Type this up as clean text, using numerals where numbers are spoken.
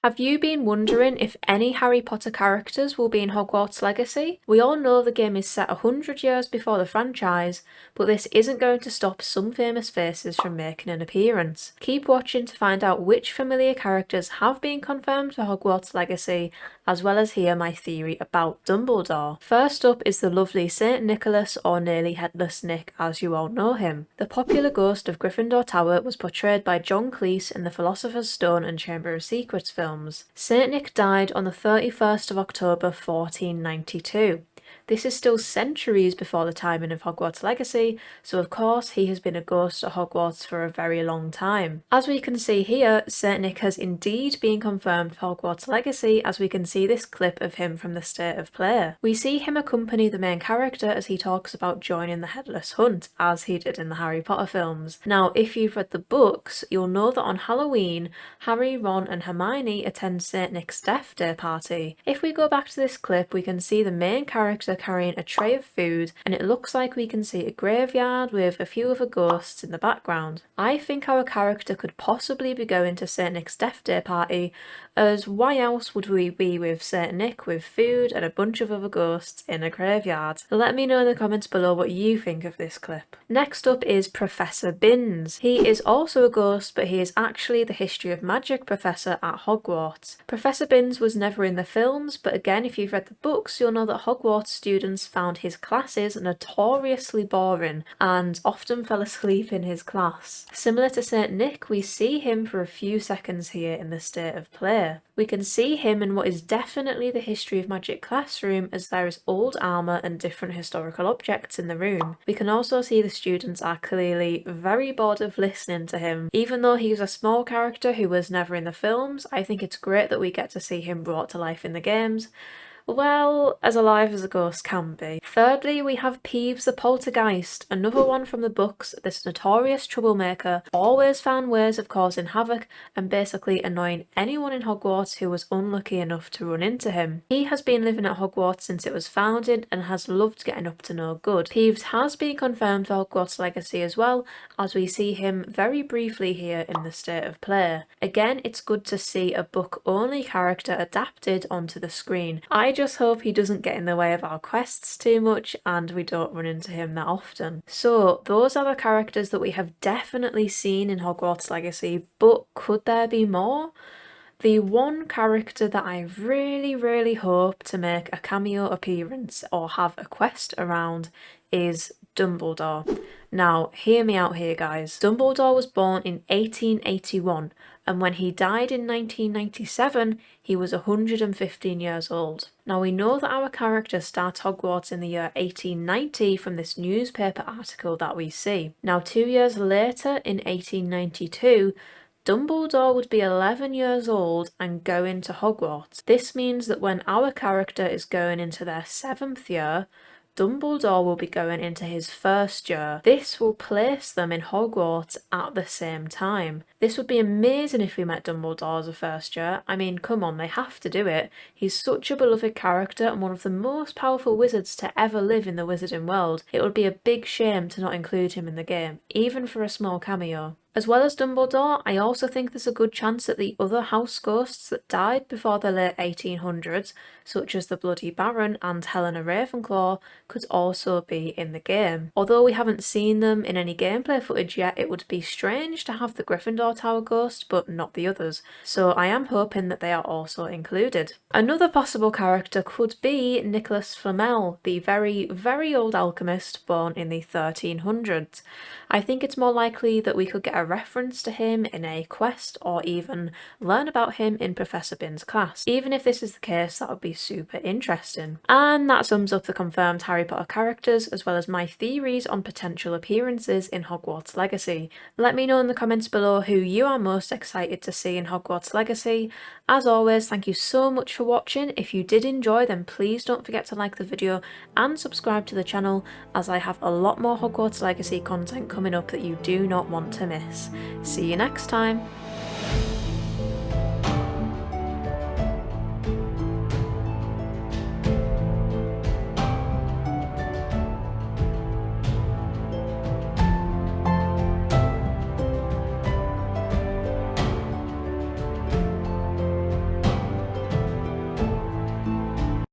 Have you been wondering if any Harry Potter characters will be in Hogwarts Legacy? We all know the game is set 100 years before the franchise, but this isn't going to stop some famous faces from making an appearance. Keep watching to find out which familiar characters have been confirmed for Hogwarts Legacy, as well as hear my theory about Dumbledore. First up is the lovely St. Nicholas, or Nearly Headless Nick as you all know him. The popular ghost of Gryffindor Tower was portrayed by John Cleese in the Philosopher's Stone and Chamber of Secrets films. Saint Nick died on the 31st of October 1492. This is still centuries before the timing of Hogwarts Legacy, so of course he has been a ghost at Hogwarts for a very long time. As we can see here, Saint Nick has indeed been confirmed for Hogwarts Legacy, as we can see this clip of him from the State of Play. We see him accompany the main character as he talks about joining the Headless Hunt, as he did in the Harry Potter films. Now, if you've read the books, you'll know that on Halloween, Harry, Ron and Hermione attend Saint Nick's Death Day party. If we go back to this clip, we can see the main character carrying a tray of food, and it looks like we can see a graveyard with a few other ghosts in the background. I think our character could possibly be going to Saint Nick's Death Day party, as why else would we be with Saint Nick with food and a bunch of other ghosts in a graveyard? Let me know in the comments below what you think of this clip. Next up is Professor Binns. He is also a ghost, but he is actually the History of Magic professor at Hogwarts. Professor Binns was never in the films, but again, if you've read the books, you'll know that Hogwarts students found his classes notoriously boring and often fell asleep in his class. Similar to Saint Nick, we see him for a few seconds here in the State of Play. We can see him in what is definitely the History of Magic classroom, as there is old armour and different historical objects in the room. We can also see the students are clearly very bored of listening to him. Even though he's a small character who was never in the films, I think it's great that we get to see him brought to life in the games. Well, as alive as a ghost can be. Thirdly, we have Peeves the Poltergeist, another one from the books. This notorious troublemaker always found ways of causing havoc and basically annoying anyone in Hogwarts who was unlucky enough to run into him. He has been living at Hogwarts since it was founded and has loved getting up to no good. Peeves has been confirmed for Hogwarts Legacy as well, as we see him very briefly here in the State of Play. Again, it's good to see a book-only character adapted onto the screen. I just hope he doesn't get in the way of our quests too much and we don't run into him that often. So those are the characters that we have definitely seen in Hogwarts Legacy, but could there be more? The one character that I really hope to make a cameo appearance or have a quest around is Dumbledore. Now, hear me out here, guys. Dumbledore was born in 1881, and when he died in 1997, he was 115 years old. Now, we know that our character starts Hogwarts in the year 1890 from this newspaper article that we see. Now, 2 years later, in 1892, Dumbledore would be 11 years old and going to Hogwarts. This means that when our character is going into their 7th year, Dumbledore will be going into his 1st year. This will place them in Hogwarts at the same time. This would be amazing if we met Dumbledore as a 1st year. I mean, come on, they have to do it. He's such a beloved character and one of the most powerful wizards to ever live in the wizarding world. It would be a big shame to not include him in the game, even for a small cameo. As well as Dumbledore, I also think there's a good chance that the other house ghosts that died before the late 1800s, such as the Bloody Baron and Helena Ravenclaw, could also be in the game. Although we haven't seen them in any gameplay footage yet, it would be strange to have the Gryffindor Tower ghost but not the others, so I am hoping that they are also included. Another possible character could be Nicholas Flamel, the very old alchemist born in the 1300s. I think it's more likely that we could get a reference to him in a quest or even learn about him in Professor Binns' class. Even if this is the case, that would be super interesting. And that sums up the confirmed Harry Potter characters as well as my theories on potential appearances in Hogwarts Legacy. Let me know in the comments below who you are most excited to see in Hogwarts Legacy. As always, thank you so much for watching. If you did enjoy, then please don't forget to like the video and subscribe to the channel, as I have a lot more Hogwarts Legacy content coming up that you do not want to miss. See you next time!